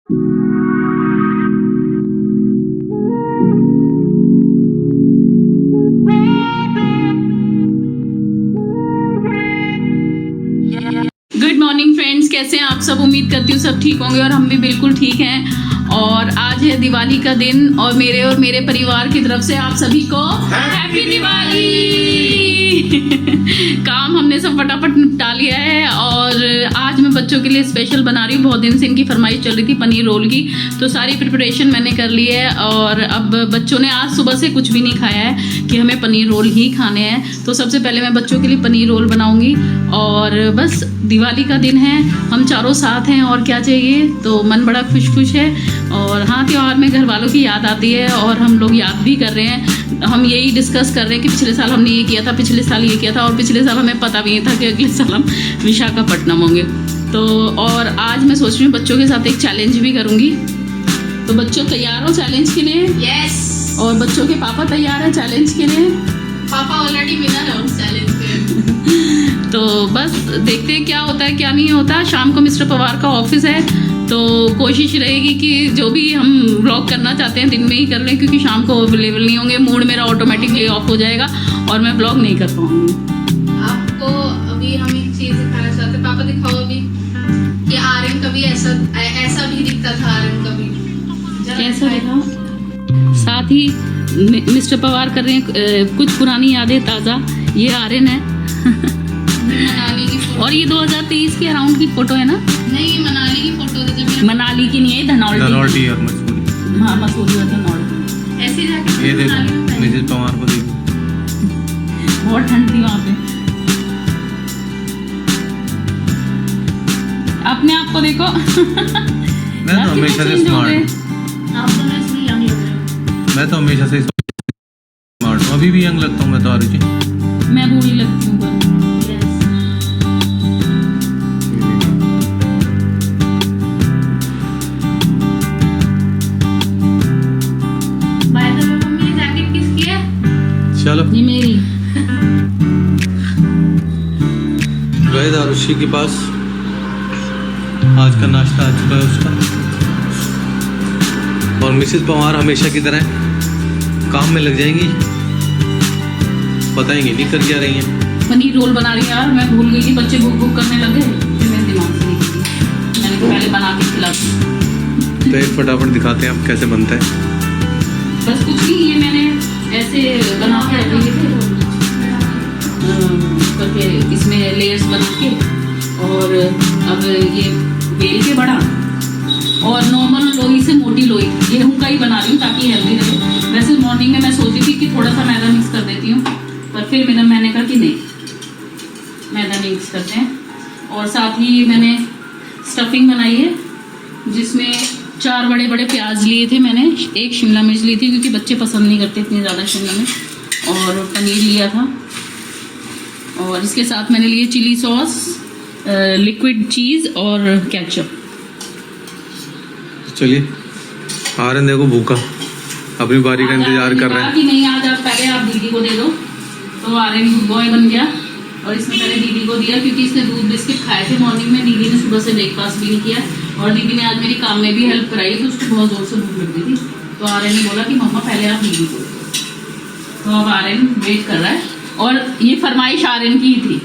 Good morning friends, कैसे हैं आप सब। उम्मीद करती हूँ सब ठीक होंगे और हम भी बिल्कुल ठीक हैं। और आज है दिवाली का दिन और मेरे परिवार की तरफ से आप सभी को हैप्पी दिवाली। काम हमने सब फटाफट निपटा लिया है और आज मैं बच्चों के लिए स्पेशल बना रही हूँ। बहुत दिन से इनकी फरमाइश चल रही थी पनीर रोल की, तो सारी प्रिपरेशन मैंने कर ली है। और अब बच्चों ने आज सुबह से कुछ भी नहीं खाया है कि हमें पनीर रोल ही खाने हैं, तो सबसे पहले मैं बच्चों के लिए पनीर रोल बनाऊंगी। और बस दिवाली का दिन है, हम चारों साथ हैं और क्या चाहिए, तो मन बड़ा खुश है। और हाँ, त्योहार में घर वालों की याद आती है और हम लोग याद भी कर रहे हैं। हम यही डिस्कस कर रहे हैं कि पिछले साल हमने ये किया था, पिछले साल ये किया था, और पिछले साल हमें पता भी नहीं था कि अगले साल हम विशाखापट्टनम होंगे। तो और आज मैं सोच रही हूँ बच्चों के साथ एक चैलेंज भी करूँगी। तो बच्चों तैयार हो चैलेंज के लिए? यस। और बच्चों के पापा तैयार है चैलेंज के लिए? पापा ऑलरेडी विनर है उस चैलेंज के। तो बस देखते हैं क्या होता है क्या नहीं होता। शाम को मिस्टर पवार का ऑफिस है, तो कोशिश रहेगी कि जो भी हम व्लॉग करना चाहते हैं दिन में ही कर लें, क्योंकि शाम को अवेलेबल नहीं होंगे। मूड मेरा ऑटोमेटिकली ऑफ हो जाएगा और मैं व्लॉग नहीं कर पाऊंगी। आपको अभी हम एक चीज दिखाना चाहते हैं। पापा दिखाओ अभी कि आर्यन कभी ऐसा भी दिखता था। आर्यन कभी कैसा दिखा? साथ ही मिस्टर पवार कर रहे हैं कुछ पुरानी यादें ताज़ा। ये आर्यन है। मनाली की फोटो। और ये 2023 के अराउंड की फोटो है ना? नहीं, मनाली की फोटो थी जब मनाली की नहीं है, धनौल्टी और मसूरी। हाँ, मसूरी और धनौल्टी। ऐसे जाके ये देखो मिसेज पवार को देखो, बहुत ठंड थी वहाँ पे। अपने आप को देखो। मैं तो हमेशा से स्मार्ट हूँ। आप दोनों इसमें यंग लग रहे हो। मैं तो हमेशा से स्मार्ट हूँ, अभी भी यंग लगता हूँ मैं तो। आरुचि मैं बूढ़ी लगती हूँ पर। बाय द वे मम्मी, ये जैकेट किसकी है? चलो ये मेरी। गए आरुषि के पास, आज का नाश्ता आ चुका है उसका। और मिसेज पवार हमेशा की तरह काम में लग जाएंगी, बताएंगे नहीं कर क्या रही हैं। पनीर रोल बना रही है यार, मैं भूल गई थी, बच्चे भूख भूख करने लगे, फिर मेरे दिमाग से निकल गई। मैंने कहा पहले बना के खिला दूं। तो एक फटाफट दिखाते हैं आप कैसे बनता है। बस कुछ नहीं, ये मैंने ऐसे बना के रख लिए थे करके, इसमें लेयर्स बना के। और अब ये बेल के बड़ा और नॉर्मल लोई से मोटी लोई गेहूं का ही बना रही हूँ ताकि हेल्दी रहे। वैसे मॉर्निंग में मैं सोची थी कि थोड़ा सा मैदा मिक्स कर देती हूँ, पर फिर मैंने कहा कि नहीं, मैदा नहीं मिक्स करते हैं। और साथ ही मैंने स्टफिंग बनाई है, जिसमें 4 बड़े बड़े प्याज लिए थे मैंने, 1 शिमला मिर्च ली थी क्योंकि बच्चे पसंद नहीं करते इतनी ज़्यादा शिमला मिर्च, और पनीर लिया था। और इसके साथ मैंने लिए चिली सॉस, लिक्विड चीज़ और केचप। चलिए आर्यन देखो भूखा, अपनी बारी का इंतजार कर रहे हैं। कि नहीं, आज आप पहले आप दीदी को दे दो। तो आर्यन गुड बॉय बन गया और इसने पहले दीदी को दिया, क्योंकि इसने दूध बिस्किट खाए थे मॉर्निंग में। दीदी ने सुबह से ब्रेकफास्ट भी नहीं किया और दीदी ने आज मेरी काम में भी हेल्प कराई, तो उसको बहुत जोर से भूख लग गई थी। तो आर्यन ने बोला कि मम्मा पहले आप दीदी को दो। तो अब आर्यन वेट कर रहा है और ये फरमाइश आर्यन की ही थी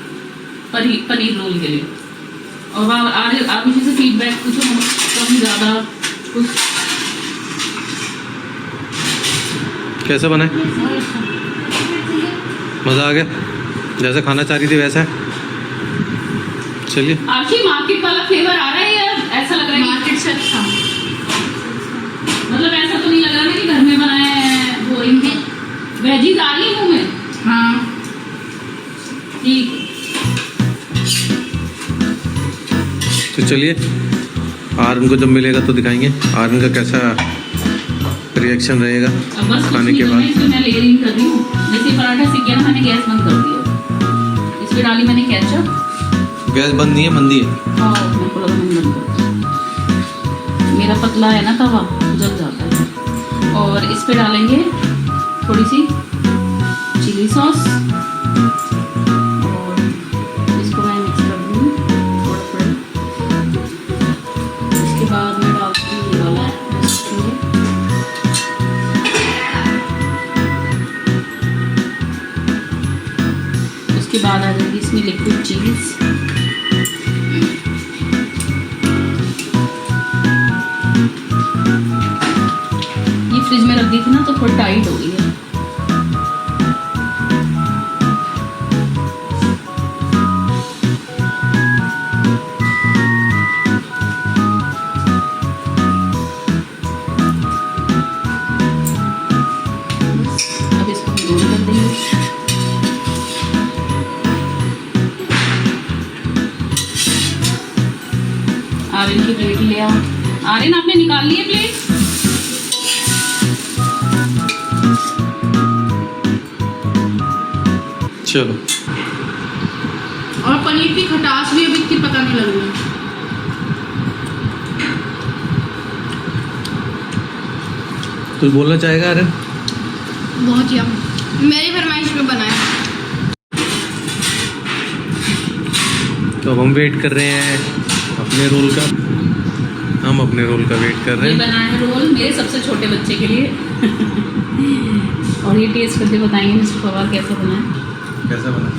पनीर रोल के लिए। और आर्यन आप मुझे से फीडबैक पूछो, कम ज़्यादा कुछ कैसा बना है? मज़ा आ गया? जैसा खाना चाह रही थी वैसा है? चलिए। आपकी मार्केट वाला फ्लेवर आ रहा है या ऐसा लग रहा है मार्केट से अच्छा? मतलब ऐसा तो नहीं लग रहा ना कि घर में बनाया है बोरिंग है। वेजीज आ रही है मुंह में? हाँ ठीक। तो चलिए आर्यन को जब मिलेगा तो दिखाएंगे आर्यन का कैसा रिएक्शन रहेगा अब बस खाने के बाद। इसमें मैं लेयरिंग कर रही हूँ। जैसे पराठा सीख गया ना, मैंने गैस बंद कर दिया। इसमें डाली मैंने केचप। गैस बंद नहीं है, मंदी है। मैं पूरा बंद कर दिया। मेरा पतला है ना तवा, जल जाता है। और इस पे डालेंगे थोड़ी सी चिली सॉस और इसको मैं मिक्स कर दूँगी थोड़ा थोड़ा। इसके बाद मैं डालती हूँ इसमें लिक्विड चीज़। ये फ्रिज में रख दी थी ना तो थोड़ी टाइट हो गई है। अब इसको रोल कर देंगे। आर्यन की प्लेट ले आओ। आर्यन आपने निकाल ली है प्लेट? चलो और पनीर की खटास भी अभी इतनी पता नहीं लग रही। कुछ बोलना चाहेगा आर्यन? बहुत यम, मेरी फरमाइश पे बनाया। तो अब हम वेट कर रहे हैं अपने रोल का। हम अपने रोल का वेट कर रहे ये हैं। बना है रोल मेरे सबसे छोटे बच्चे के लिए। और ये टेस्ट करके बताएंगे मिस्टर पवार कैसा बना है। कैसा बना?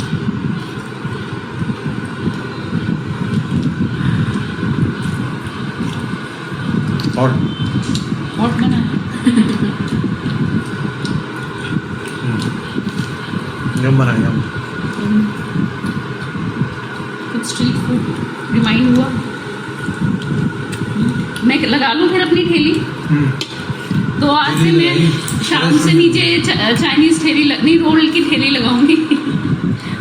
और हॉट बना है। यम बना यम। कुछ स्ट्रीट फूड रिमाइंड हुआ। मैं लगा लूँ फिर अपनी ठेली। तो आज से मैं शाम से नीचे चाइनीज ठेली नहीं रोल की ठेली लगाऊंगी।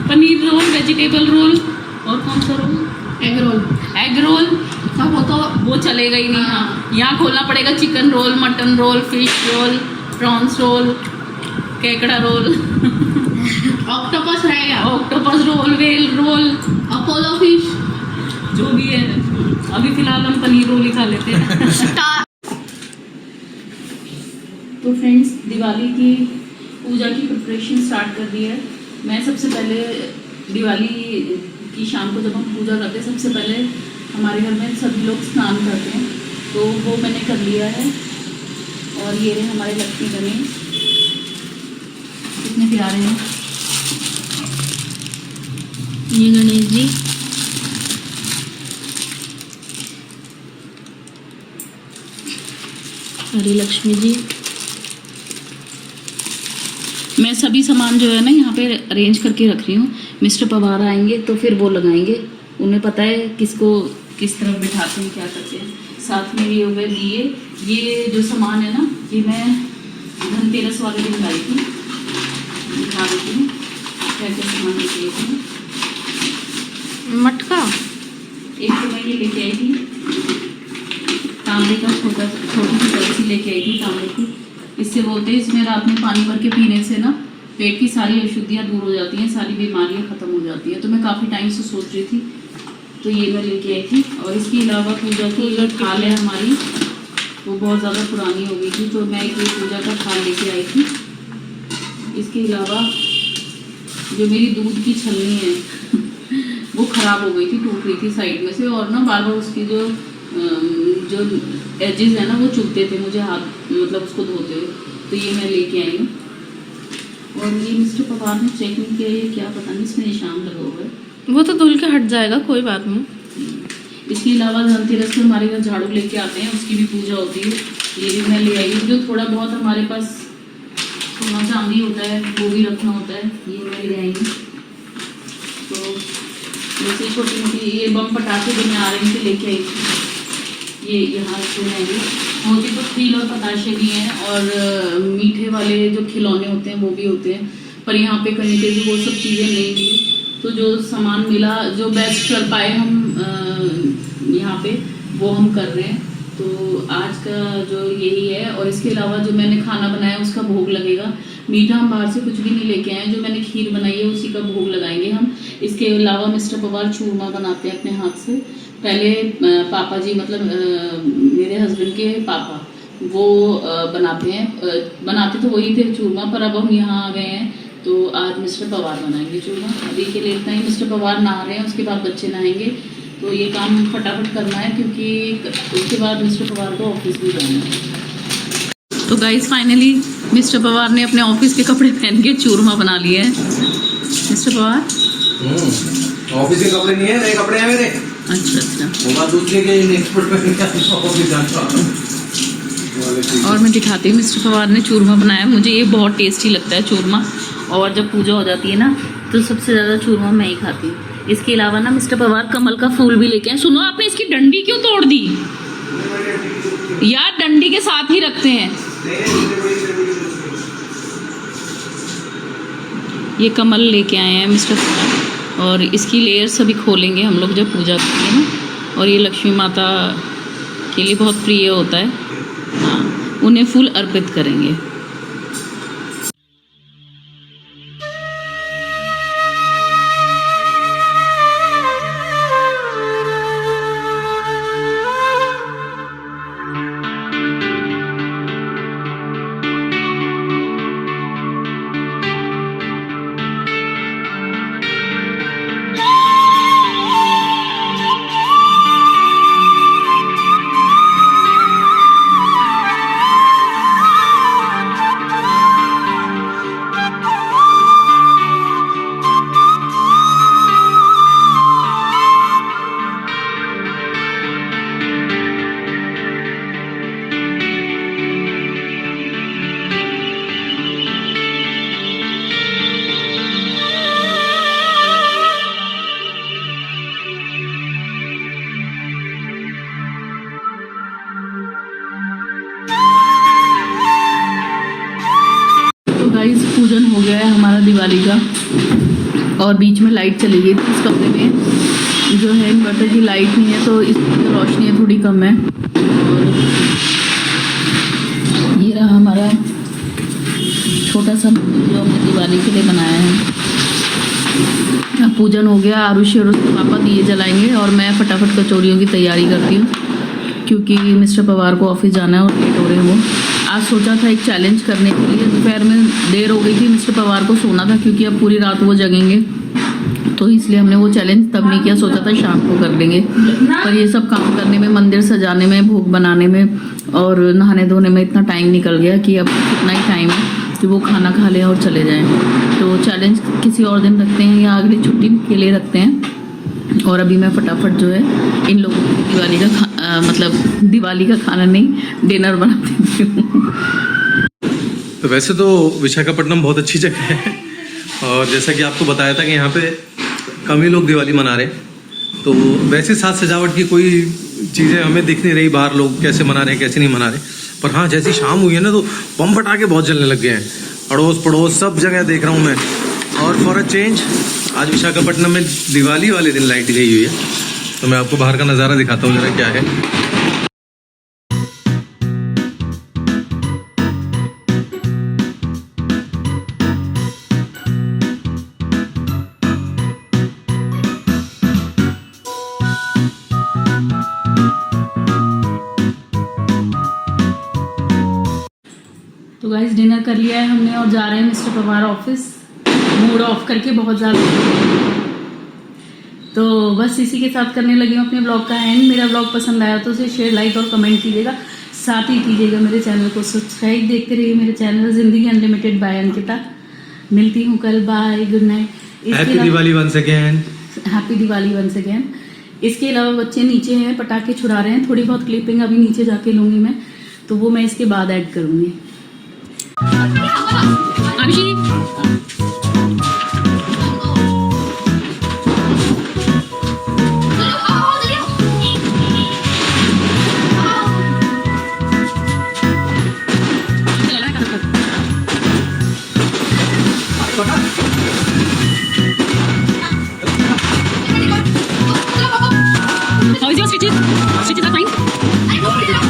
पनीर रोल, वेजिटेबल रोल और कौन सा roll? Egg roll. Egg roll. अब वो चलेगा ही नहीं। हाँ, यहाँ खोलना पड़ेगा chicken roll, mutton roll, fish roll, prawns roll, केकड़ा रोल, ऑक्टोपस रहेगा, octopus roll, whale roll, Apollo fish, जो भी है। अभी फिलहाल हम पनीर रोल ही खा लेते हैं। तो फ्रेंड्स, दिवाली की पूजा की प्रिपरेशन स्टार्ट कर दी है। मैं सबसे पहले दिवाली की शाम को जब हम पूजा करते हैं, सबसे पहले हमारे घर में सभी लोग स्नान करते हैं, तो वो मैंने कर लिया है। और ये रहे हमारे लक्ष्मी गणेश, कितने प्यारे हैं ये गणेश जी। हरी लक्ष्मी जी। मैं सभी सामान जो है ना यहाँ पे अरेंज करके रख रही हूँ। मिस्टर पवार आएंगे तो फिर वो लगाएंगे। उन्हें पता है किसको किस तरफ बिठाते हैं, क्या करते हैं। साथ में ये हो गए दिए। ये जो सामान है ना, ये मैं धनतेरस वाले दिन लाई थी। दिखा देती हूँ क्या क्या सामान लेके आई थी। मटका। एक तो मैं ये लेके आई थी तांबे का छोटी सी कलसी लेके आई थी तांबे की। इससे बोलते हैं इसमें रात में पानी भर के पीने से ना पेट की सारी अशुद्धियाँ दूर हो जाती हैं, सारी बीमारियाँ ख़त्म हो जाती हैं। तो मैं काफ़ी टाइम से सोच रही थी, तो ये मैं लेके आई थी। और इसके अलावा पूजा की जो थाल है हमारी, वो बहुत ज़्यादा पुरानी हो गई थी, तो मैं एक पूजा का थाल लेके आई थी। इसके अलावा जो मेरी दूध की छलनी है वो ख़राब हो गई थी, टूट रही थी साइड में से, और ना बार बार उसकी जो एजेस है ना वो चुभते थे मुझे हाथ, मतलब उसको धोते हुए। तो ये मैं लेके आई हूँ। और ये मिस्टर पवार ने चेक नहीं किया, ये क्या पता नहीं इसमें निशान लगा हुआ है। वो तो धुल के हट जाएगा, कोई बात नहीं। इसके अलावा धनतेरस को हमारे घर झाड़ू लेके आते हैं, उसकी भी पूजा होती है। ये भी मैं ले आई हूँ। जो थोड़ा बहुत हमारे पास सोना चांदी होता है वो भी रखना होता है, ये मैं ले आई हूँ। तो जैसे छोटी मोटी ये बम पटाखे जो मैं आ रही थी लेके आई थी, ये यहाँ से रहेंगे। मोती तो खील और पताशे भी हैं, और मीठे वाले जो खिलौने होते हैं वो भी होते हैं। पर यहाँ पे कहीं पे भी वो सब चीज़ें नहीं मिली, तो जो सामान मिला, जो बेस्ट कर पाए हम यहाँ पे, वो हम कर रहे हैं। तो आज का जो यही है। और इसके अलावा जो मैंने खाना बनाया उसका भोग लगेगा। मीठा हम बाहर से कुछ भी नहीं लेके आए, जो मैंने खीर बनाई है उसी का भोग लगाएंगे हम। इसके अलावा मिस्टर पवार चूरमा बनाते हैं अपने हाथ से। पहले पापा जी, मतलब मेरे हस्बैंड के पापा, वो बनाते तो वही थे चूरमा, पर अब हम यहाँ आ गए हैं तो आज मिस्टर पवार बनाएंगे चूरमा। अभी के लिए इतना ही। मिस्टर पवार नहा रहे हैं, उसके बाद बच्चे नहाएंगे, तो ये काम फटाफट करना है क्योंकि उसके बाद मिस्टर पवार को ऑफिस भी जाना है। तो गाइस, फाइनली मिस्टर पवार ने अपने ऑफिस के कपड़े पहन के चूरमा बना लिया है। मिस्टर पवार ऑफिस के कपड़े नहीं है, नए कपड़े हैं मेरे। अच्छा अच्छा। वो बात दूसरी के एक्सपोर्ट पहन के ऑफिस जाता हूँ। और मैं दिखाती हूँ, मिस्टर पवार ने चूरमा बनाया, मुझे ये बहुत टेस्टी लगता है चूरमा। और जब पूजा हो जाती है ना तो सबसे ज़्यादा चूरमा मैं ही खाती हूँ। इसके अलावा ना मिस्टर पवार कमल का फूल भी लेके आए। सुनो, आपने इसकी डंडी क्यों तोड़ दी यार? डंडी के साथ ही रखते हैं। ये कमल लेके आए हैं मिस्टर पवार, और इसकी लेयर्स अभी खोलेंगे हम लोग जब पूजा करेंगे ना। और ये लक्ष्मी माता के लिए बहुत प्रिय होता है। हाँ, उन्हें फूल अर्पित करेंगे। गाइस, पूजन हो गया है हमारा दिवाली का, और बीच में लाइट चली गई थी। इस कमरे में जो है इन्वर्टर की लाइट नहीं है, तो इसकी रोशनी थोड़ी कम है। और ये रहा हमारा छोटा सा जो हमने दिवाली के लिए बनाया है। अब पूजन हो गया, आरुषि और उसके पापा दिए जलाएंगे, और मैं फटाफट कचौरियों की तैयारी करती हूँ, क्योंकि मिस्टर पवार को ऑफिस जाना है और लेट हो रहे हैं वो। आज सोचा था एक चैलेंज करने के लिए, दोपहर में देर हो गई थी, मिस्टर पवार को सोना था, क्योंकि अब पूरी रात वो जगेंगे, तो इसलिए हमने वो चैलेंज तब नहीं किया। सोचा था शाम को कर लेंगे, पर ये सब काम करने में, मंदिर सजाने में, भोग बनाने में और नहाने धोने में इतना टाइम निकल गया कि अब कितना ही टाइम है कि वो खाना खा लें और चले जाएं। तो चैलेंज किसी और दिन रखते हैं या अगली छुट्टी के लिए रखते हैं। और अभी मैं फटाफट जो है इन लोगों को दिवाली का मतलब दिवाली का खाना नहीं, डिनर बना देती हूँ। तो वैसे तो विशाखापट्टनम बहुत अच्छी जगह है, और जैसा कि आपको बताया था कि यहाँ पे कम ही लोग दिवाली मना रहे हैं, तो वैसे साज सजावट की कोई चीज़ें हमें दिख नहीं रही बाहर लोग कैसे मना रहे हैं कैसे नहीं मना रहे। पर हाँ, जैसी शाम हुई है ना तो बम फटाके बहुत जलने लग गए हैं, अड़ोस पड़ोस सब जगह देख रहा हूँ मैं। और फॉर अ चेंज आज विशाखापट्टनम में दिवाली वाले दिन लाइट गई हुई है, तो मैं आपको बाहर का नज़ारा दिखाता हूँ जरा क्या है। तो गाइस, डिनर कर लिया है हमने और जा रहे हैं mister Pawar office, mood off करके बहुत ज़्यादा। तो बस इसी के साथ करने लगी हूँ अपने ब्लॉग का एंड। मेरा ब्लॉग पसंद आया तो उसे शेयर, लाइक और कमेंट कीजिएगा, साथ ही कीजिएगा मेरे चैनल को सब्सक्राइब। देखते रहिए मेरे चैनल जिंदगी अनलिमिटेड बाय अंकिता। मिलती हूँ कल, bye, good night. Happy Diwali once again. Happy Diwali once again. इसके अलावा बच्चे नीचे हैं, पटाखे छुड़ा रहे हैं, थोड़ी बहुत क्लिपिंग अभी नीचे जाके लूँगी मैं, तो वो मैं इसके बाद ऐड करूँगी। How is your stitches? Stitches are fine?